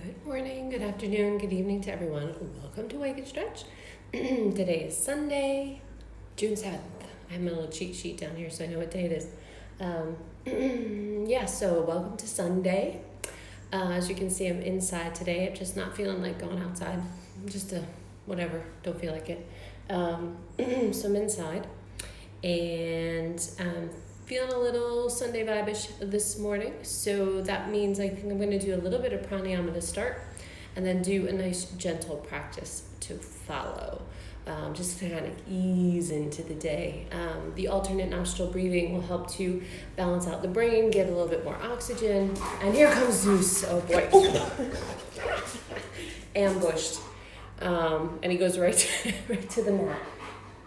Good morning, good afternoon, good evening to everyone. Welcome to Wake and Stretch. Today is Sunday, June 7th. I have my little cheat sheet down here so I know what day it is. So welcome to Sunday. As you can see, I'm inside today. I'm just not feeling like going outside. Just whatever, don't feel like it. So I'm inside and feeling a little Sunday vibe-ish this morning. So that means I think I'm going to do a little bit of pranayama to start and then do a nice gentle practice to follow. Just to kind of ease into the day. The alternate nostril breathing will help to balance out the brain, get a little bit more oxygen. And here comes Zeus. Oh boy. Ambushed. And he goes right to the mat.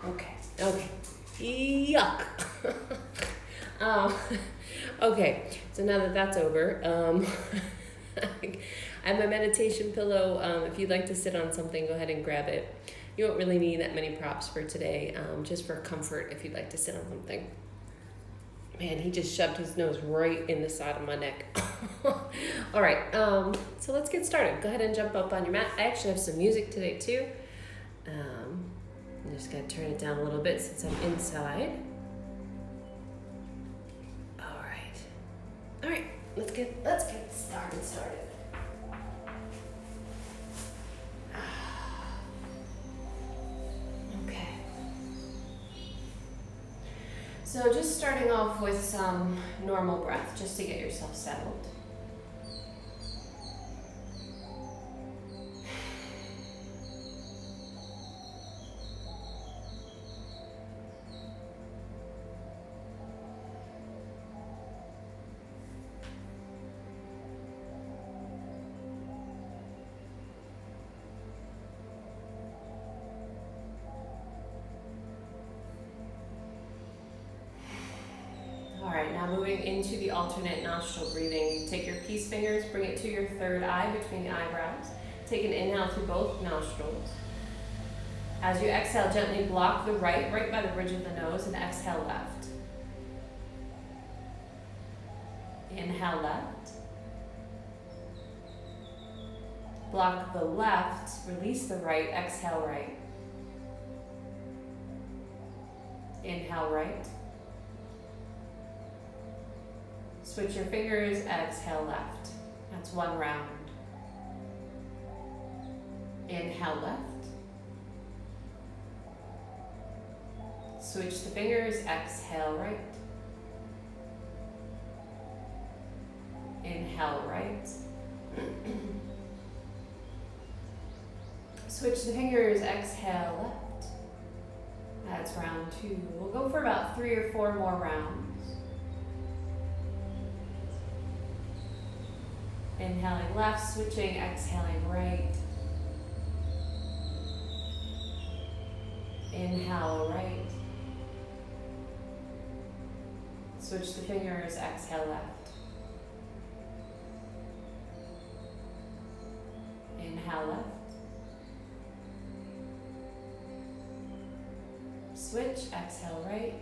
Okay. Yuck. Okay, so now that that's over, I have my meditation pillow. If you'd like to sit on something, go ahead and grab it. You won't really need that many props for today, just for comfort if you'd like to sit on something. Man, he just shoved his nose right in the side of my neck. All right, so let's get started. Go ahead and jump up on your mat. I actually have some music today too. I'm just gonna turn it down a little bit since I'm inside. All right, let's get started. Okay. So just starting off with some normal breath, just to get yourself settled. All right, now moving into the alternate nostril breathing. You take your peace fingers, bring it to your third eye between the eyebrows. Take an inhale through both nostrils. As you exhale, gently block the right by the bridge of the nose, and exhale left. Inhale left. Block the left, release the right, exhale right. Inhale right. Switch your fingers, exhale left. That's one round. Inhale left. Switch the fingers, exhale right. Inhale right. Switch the fingers, exhale left. That's round two. We'll go for about 3 or 4 more rounds. Inhaling left, switching, exhaling right. Inhale right. Switch the fingers, exhale left. Inhale left. Switch, exhale right.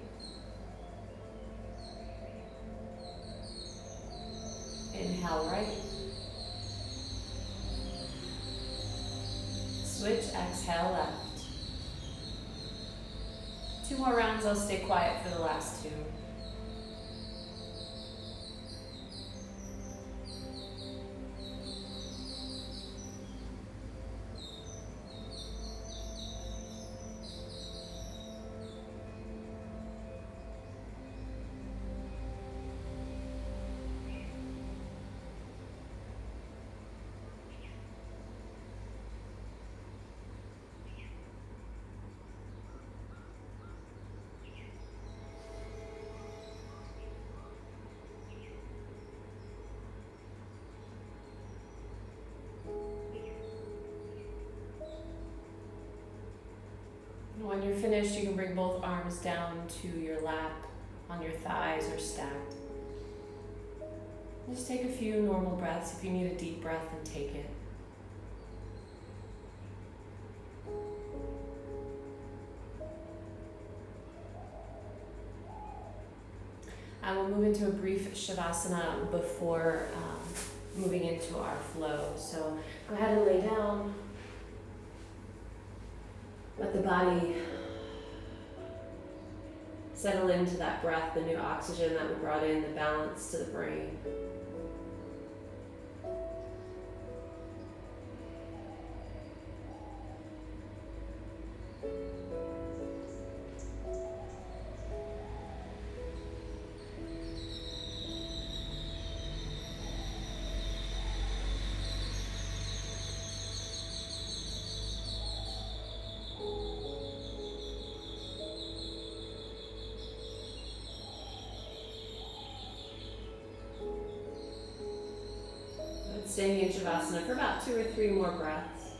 Inhale right. Switch, exhale left. 2 more rounds, I'll stay quiet for the last 2. When you're finished, you can bring both arms down to your lap, on your thighs or stacked. Just take a few normal breaths. If you need a deep breath, then take it. I will move into a brief shavasana before moving into our flow. So go ahead and lay down. Let the body settle into that breath, the new oxygen that we brought in, the balance to the brain. Staying in Shavasana for about 2 or 3 more breaths.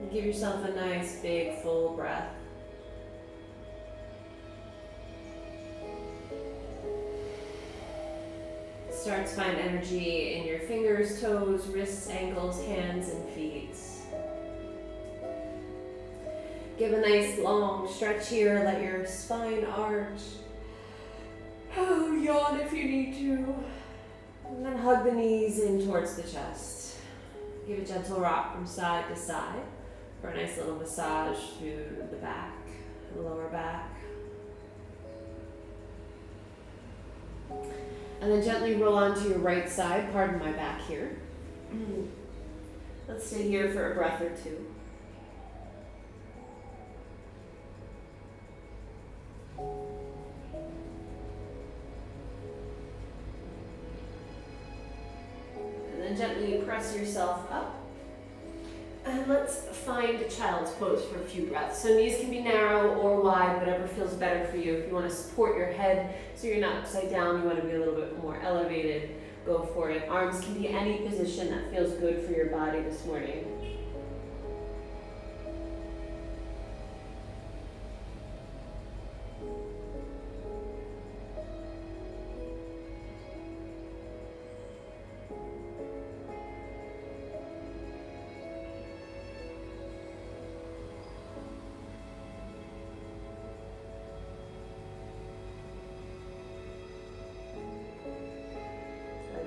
And give yourself a nice, big, full breath. Start to find energy in your fingers, toes, wrists, ankles, hands, and feet. Give a nice long stretch here. Let your spine arch. Oh, yawn if you need to. And then hug the knees in towards the chest. Give a gentle rock from side to side for a nice little massage through the back, the lower back. And then gently roll onto your right side. Pardon my back here. Let's stay here for a breath or 2. And then gently press yourself up. And let's find child's pose for a few breaths. So knees can be narrow or wide, whatever feels better for you. If you want to support your head so you're not upside down, you want to be a little bit more elevated, go for it. Arms can be any position that feels good for your body this morning.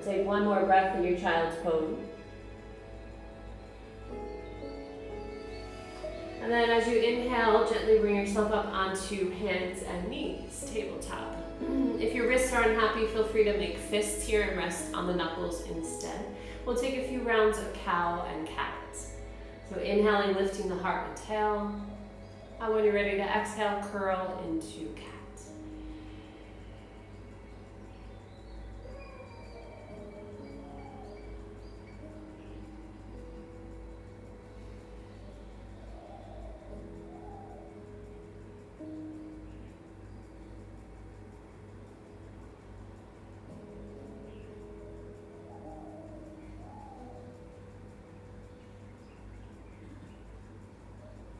Take one more breath in your child's pose. And then as you inhale, gently bring yourself up onto hands and knees, tabletop. If your wrists are unhappy, feel free to make fists here and rest on the knuckles instead. We'll take a few rounds of cow and cat. So inhaling, lifting the heart and tail. And when you're ready to exhale, curl into cat.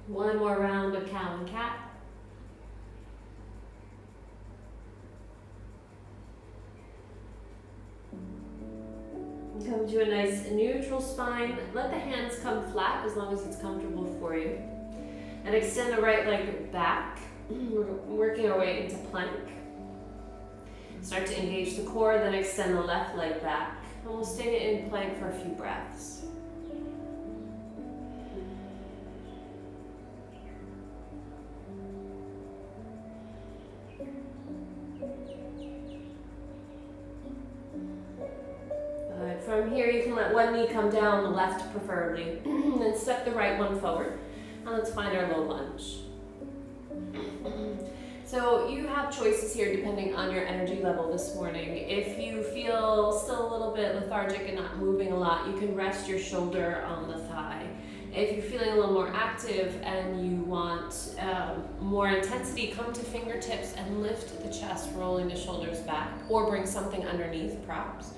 One more round of cow and cat. Come to a nice neutral spine. Let the hands come flat as long as it's comfortable for you. And extend the right leg back. We're working our way into plank. Start to engage the core, then extend the left leg back. And we'll stay in plank for a few breaths. From here, you can let one knee come down, the left preferably, and then step the right one forward. And let's find our low lunge. So you have choices here depending on your energy level this morning. If you feel still a little bit lethargic and not moving a lot, you can rest your shoulder on the thigh. If you're feeling a little more active and you want more intensity, come to fingertips and lift the chest, rolling the shoulders back, or bring something underneath, props.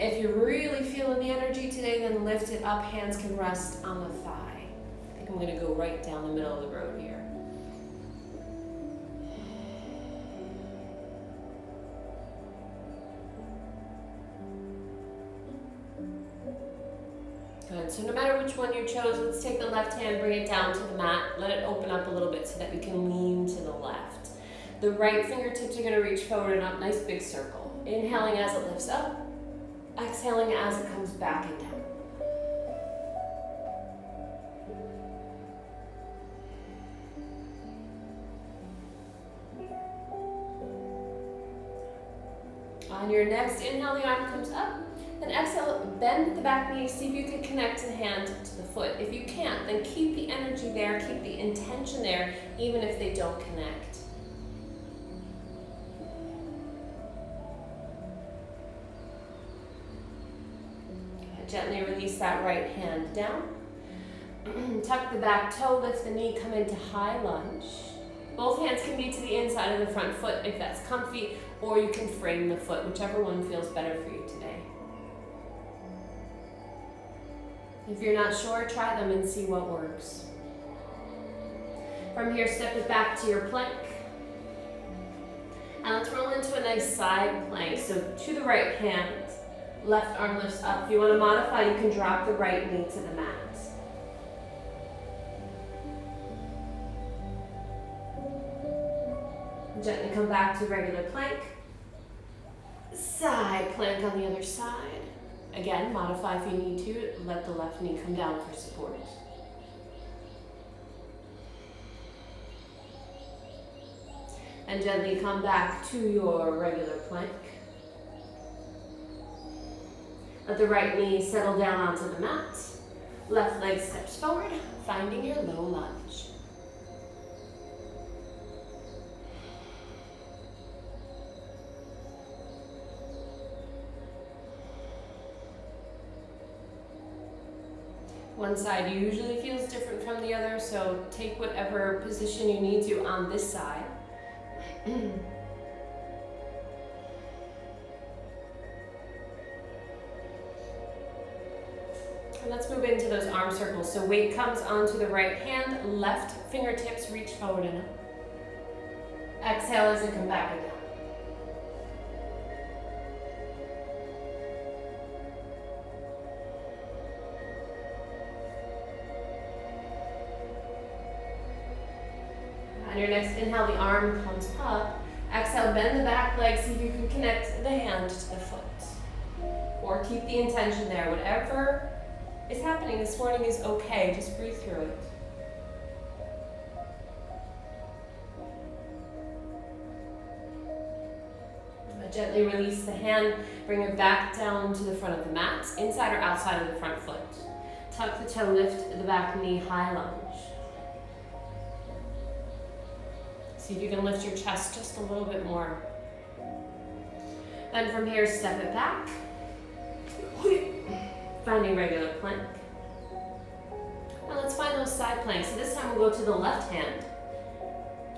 If you're really feeling the energy today, then lift it up. Hands can rest on the thigh. I think I'm going to go right down the middle of the road here. Good. So no matter which one you chose, let's take the left hand, bring it down to the mat. Let it open up a little bit so that we can lean to the left. The right fingertips are going to reach forward and up. Nice big circle. Inhaling as it lifts up. Exhaling as it comes back and down. On your next inhale, the arm comes up. Then exhale, bend the back knee. See if you can connect the hand to the foot. If you can't, then keep the energy there, keep the intention there, even if they don't connect. Gently release that right hand down. Tuck the back toe, lift the knee, come into high lunge. Both hands can be to the inside of the front foot if that's comfy, or you can frame the foot, whichever one feels better for you today. If you're not sure, try them and see what works. From here, step it back to your plank. And let's roll into a nice side plank. So to the right hand, left arm lifts up. If you want to modify, you can drop the right knee to the mat. Gently come back to regular plank. Side plank on the other side. Again, modify if you need to. Let the left knee come down for support. And gently come back to your regular plank. Let the right knee settle down onto the mat. Left leg steps forward, finding your low lunge. One side usually feels different from the other, so take whatever position you need to on this side. And let's move into those arm circles. So weight comes onto the right hand, left fingertips reach forward and up. Exhale as you come back and down. On your next inhale, the arm comes up. Exhale, bend the back leg, see if you can connect the hand to the foot. Or keep the intention there. Whatever is happening this morning is okay. Just breathe through it. Gently release the hand. Bring it back down to the front of the mat, inside or outside of the front foot. Tuck the toe, lift the back knee, high lunge. See if you can lift your chest just a little bit more. Then from here, step it back. Finding regular plank. Now let's find those side planks. So this time we'll go to the left hand.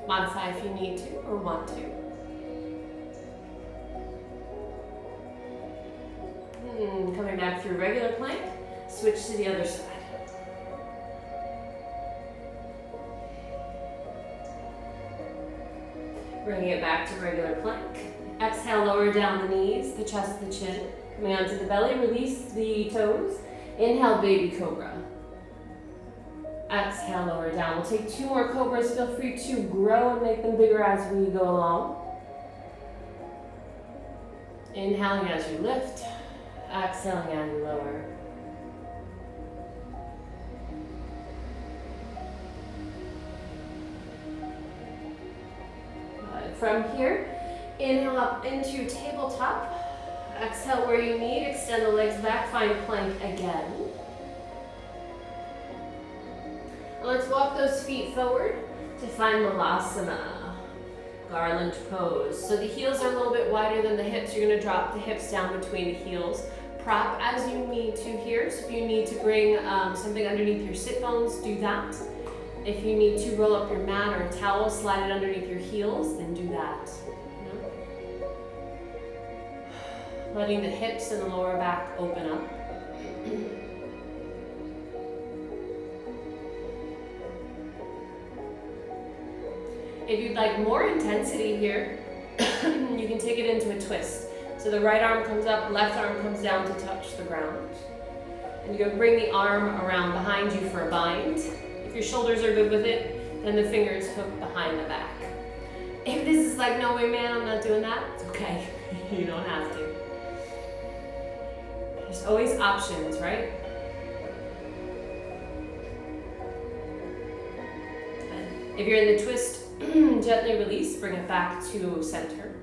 Modify if you need to or want to. Coming back through regular plank, switch to the other side. Bringing it back to regular plank. Exhale, lower down the knees, the chest, the chin. Coming onto the belly, release the toes. Inhale, baby cobra. Exhale, lower down. We'll take 2 more cobras. Feel free to grow and make them bigger as we go along. Inhaling as you lift. Exhaling as you lower. From here, inhale up into tabletop. Exhale where you need. Extend the legs back. Find plank again. Let's walk those feet forward to find Malasana, garland pose. So the heels are a little bit wider than the hips. You're going to drop the hips down between the heels. Prop as you need to here. So if you need to bring something underneath your sit bones, do that. If you need to roll up your mat or a towel, slide it underneath your heels, then do that. Letting the hips and the lower back open up. If you'd like more intensity here, you can take it into a twist. So the right arm comes up, left arm comes down to touch the ground. And you're going to bring the arm around behind you for a bind. If your shoulders are good with it, then the fingers hook behind the back. If this is like, no way man, I'm not doing that, it's okay. You don't have to. There's always options, right? And if you're in the twist, gently release, bring it back to center.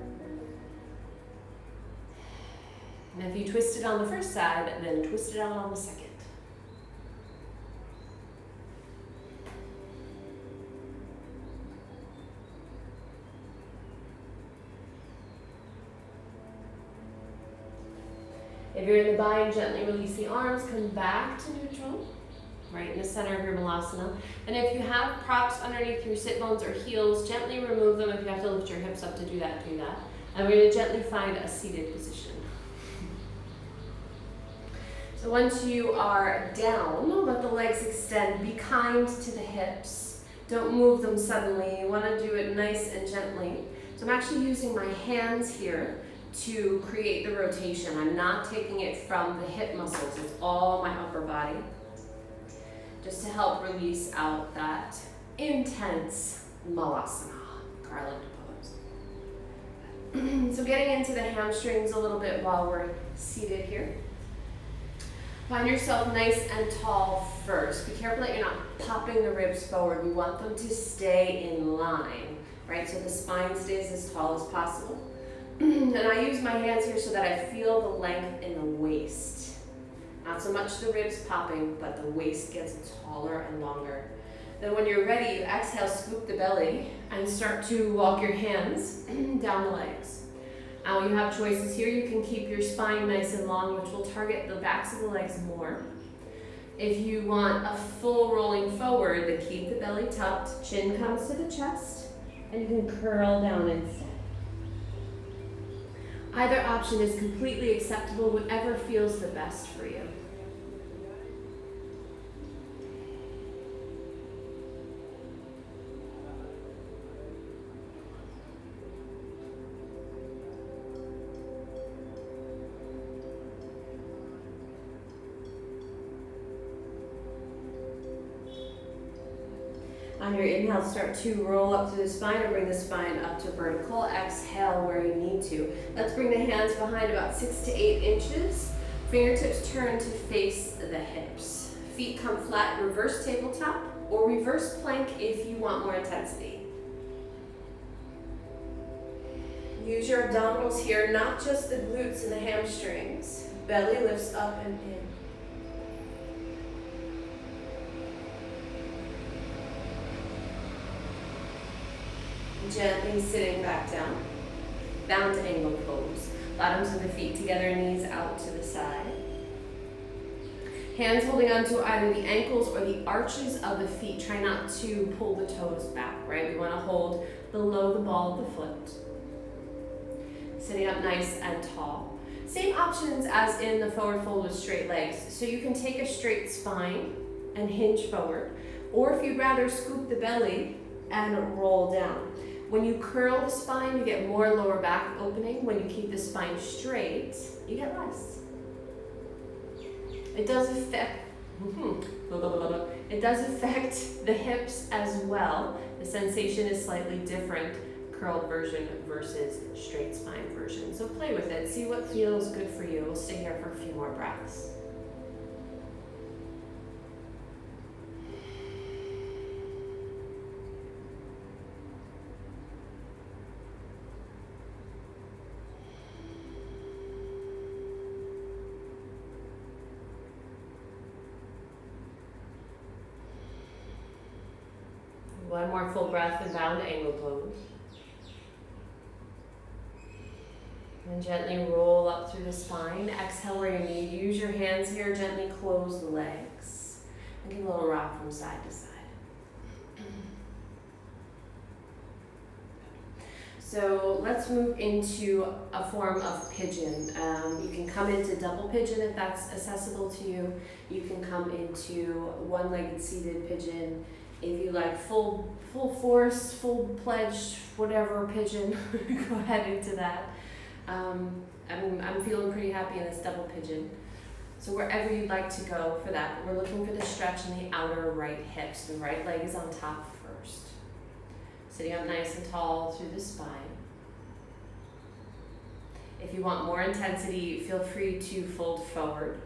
And if you twist it on the first side, then twist it out on the second. If you're in the bind, gently release the arms, come back to neutral, right in the center of your malasana. And if you have props underneath your sit bones or heels, gently remove them. If you have to lift your hips up to do that, do that. And we're going to gently find a seated position. So once you are down, let the legs extend. Be kind to the hips. Don't move them suddenly. You want to do it nice and gently. So I'm actually using my hands here to create the rotation. I'm not taking it from the hip muscles. It's all my upper body. Just to help release out that intense malasana, garland pose. So getting into the hamstrings a little bit while we're seated here. Find yourself nice and tall first. Be careful that you're not popping the ribs forward. We want them to stay in line, right? So the spine stays as tall as possible. And I use my hands here so that I feel the length in the waist. Not so much the ribs popping, but the waist gets taller and longer. Then when you're ready, you exhale, scoop the belly, and start to walk your hands down the legs. Now you have choices here. You can keep your spine nice and long, which will target the backs of the legs more. If you want a full rolling forward, then keep the belly tucked, chin comes to the chest, and you can curl down instead. Either option is completely acceptable, whatever feels the best for you. On your inhale, start to roll up through the spine or bring the spine up to vertical. Exhale where you need to. Let's bring the hands behind about 6 to 8 inches. Fingertips turn to face the hips. Feet come flat, reverse tabletop or reverse plank if you want more intensity. Use your abdominals here, not just the glutes and the hamstrings. Belly lifts up and in. Gently sitting back down, bound angle pose. Bottoms of the feet together, knees out to the side. Hands holding onto either the ankles or the arches of the feet. Try not to pull the toes back, right? We want to hold below the ball of the foot. Sitting up nice and tall. Same options as in the forward fold with straight legs. So you can take a straight spine and hinge forward, or if you'd rather, scoop the belly and roll down. When you curl the spine, you get more lower back opening. When you keep the spine straight, you get less. It does affect the hips as well. The sensation is slightly different, curled version versus straight spine version. So play with it, see what feels good for you. We'll stay here for a few more breaths. One more full breath in bound angle pose. And gently roll up through the spine. Exhale where you need. Use your hands here. Gently close the legs. And give a little rock from side to side. So let's move into a form of pigeon. You can come into double pigeon if that's accessible to you. You can come into one-legged seated pigeon. If you like full force, full pledge, whatever pigeon, go ahead into that. I'm feeling pretty happy in this double pigeon. So wherever you'd like to go for that, we're looking for the stretch in the outer right hip. So the right leg is on top first. Sitting up nice and tall through the spine. If you want more intensity, feel free to fold forward.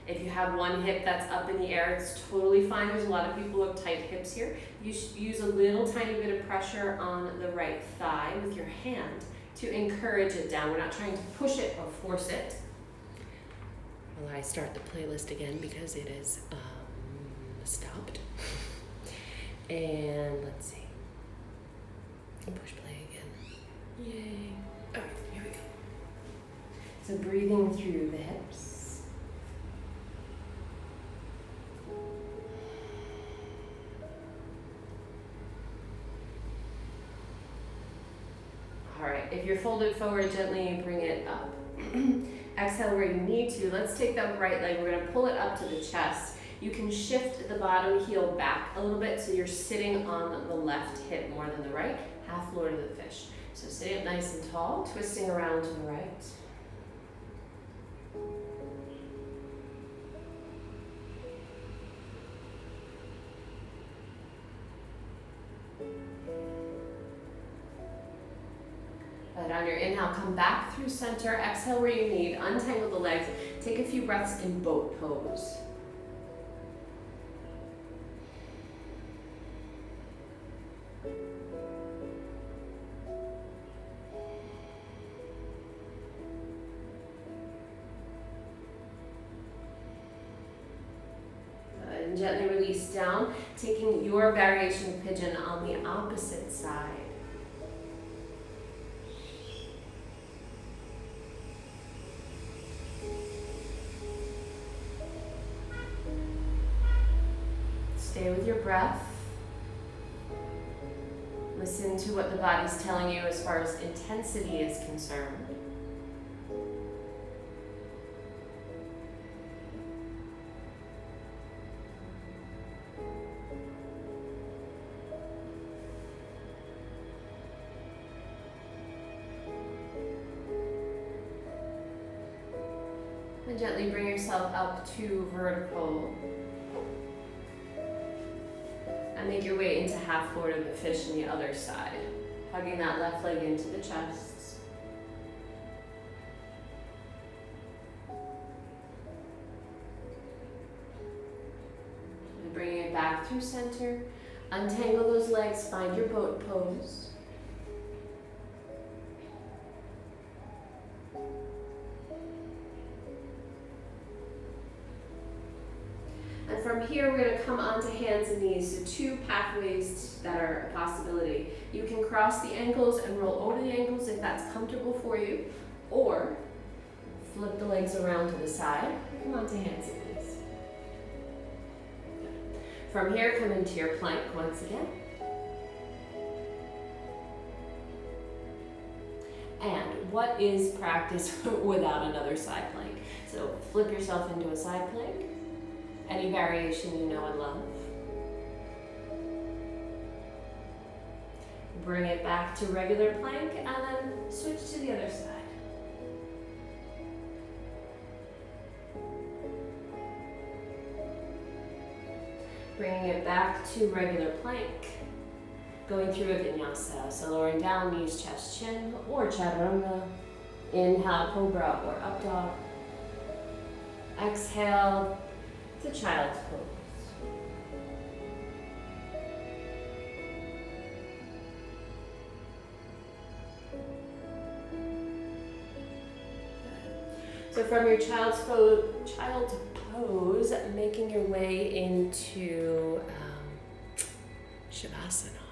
If you have one hip that's up in the air, it's totally fine. There's a lot of people who have tight hips here. You should use a little tiny bit of pressure on the right thigh with your hand to encourage it down. We're not trying to push it or force it. Well, I start the playlist again because it is stopped. And let's see. Push play again. Yay. All right, here we go. So breathing through the hips. All right, if you're folded forward, gently bring it up. Exhale where you need to. Let's take that right leg. We're going to pull it up to the chest. You can shift the bottom heel back a little bit so you're sitting on the left hip more than the right. Half Lord of the Fish. So sitting up nice and tall, twisting around to the right. But on your inhale, come back through center. Exhale where you need. Untangle the legs. Take a few breaths in boat pose. And gently release down, taking your variation of pigeon on the opposite side. Stay with your breath. Listen to what the body's telling you as far as intensity is concerned. And gently bring yourself up to vertical. And make your way into half Lord of the Fish on the other side. Hugging that left leg into the chest. And bringing it back through center. Untangle those legs, find your boat pose. And from here, we're going to come onto hands and knees. So two pathways that are a possibility. You can cross the ankles and roll over the ankles if that's comfortable for you, or flip the legs around to the side. Come onto hands and knees. From here, come into your plank once again. And what is practice without another side plank? So flip yourself into a side plank. Any variation you know and love. Bring it back to regular plank and then switch to the other side. Bringing it back to regular plank. Going through a vinyasa. So lowering down, knees, chest, chin, or chaturanga. Inhale, cobra or up dog. Exhale to child's pose. So from your child's pose, making your way into Shavasana.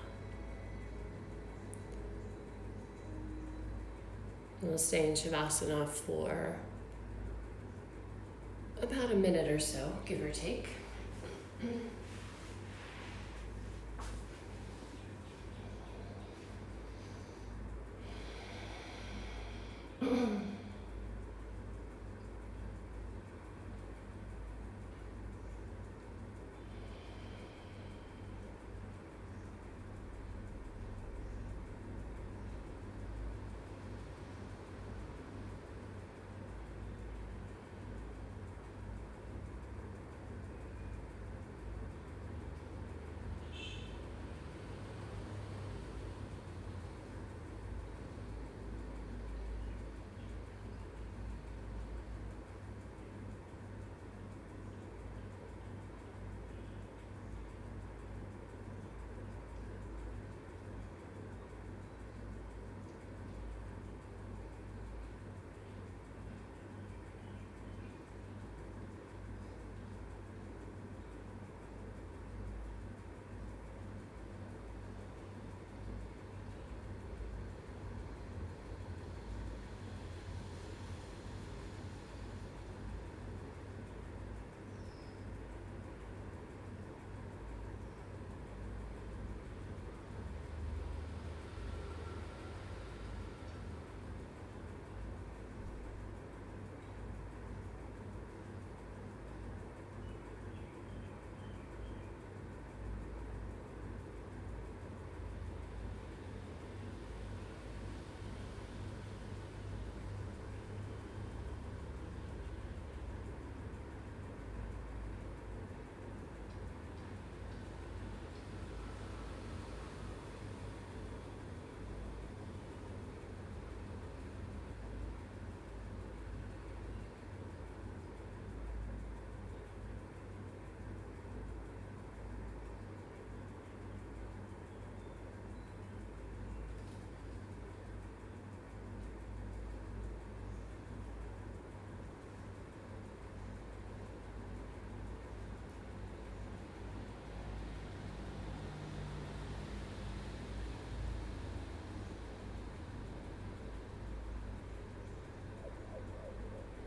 And we'll stay in Shavasana for about a minute or so, give or take.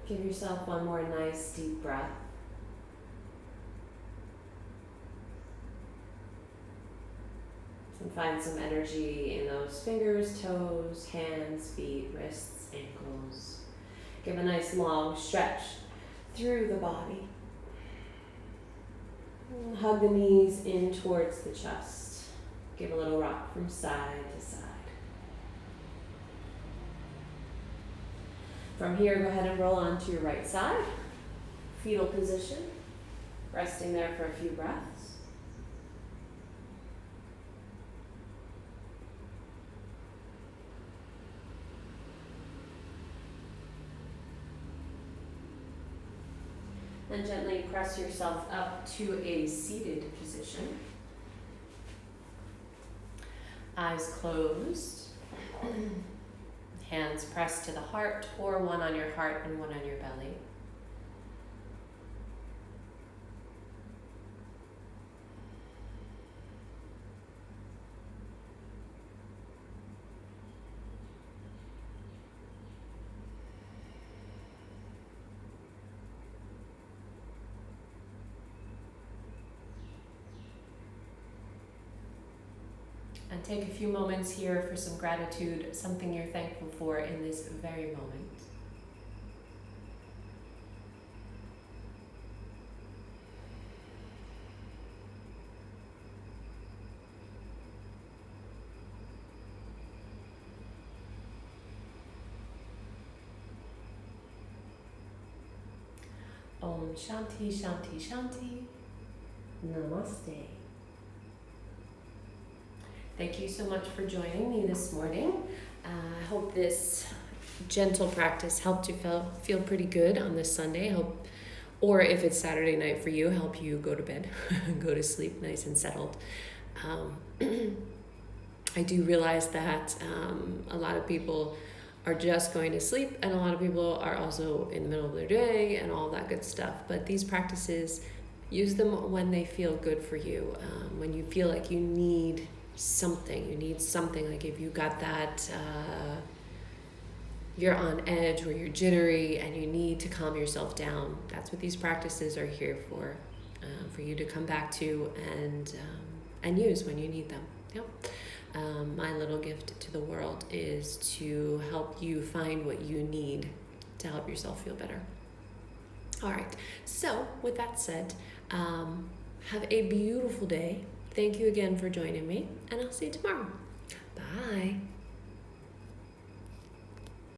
Give yourself one more nice deep breath. And find some energy in those fingers, toes, hands, feet, wrists, ankles. Give a nice long stretch through the body. And hug the knees in towards the chest. Give a little rock from side to side. From here, go ahead and roll onto your right side. Fetal position. Resting there for a few breaths. Then gently press yourself up to a seated position. Eyes closed. Hands pressed to the heart, or one on your heart and one on your belly. And take a few moments here for some gratitude, something you're thankful for in this very moment. Om Shanti Shanti Shanti. Namaste. Thank you so much for joining me this morning. I hope this gentle practice helped you feel pretty good on this Sunday. Or if it's Saturday night for you, help you go to bed, go to sleep nice and settled. I do realize that a lot of people are just going to sleep, and a lot of people are also in the middle of their day and all that good stuff. But these practices, use them when they feel good for you, when you feel like you need something, like if you got that, you're on edge or you're jittery and you need to calm yourself down. That's what these practices are here for you to come back to and use when you need them. Yep. My little gift to the world is to help you find what you need to help yourself feel better. All right, so with that said, have a beautiful day. Thank you again for joining me, and I'll see you tomorrow. Bye.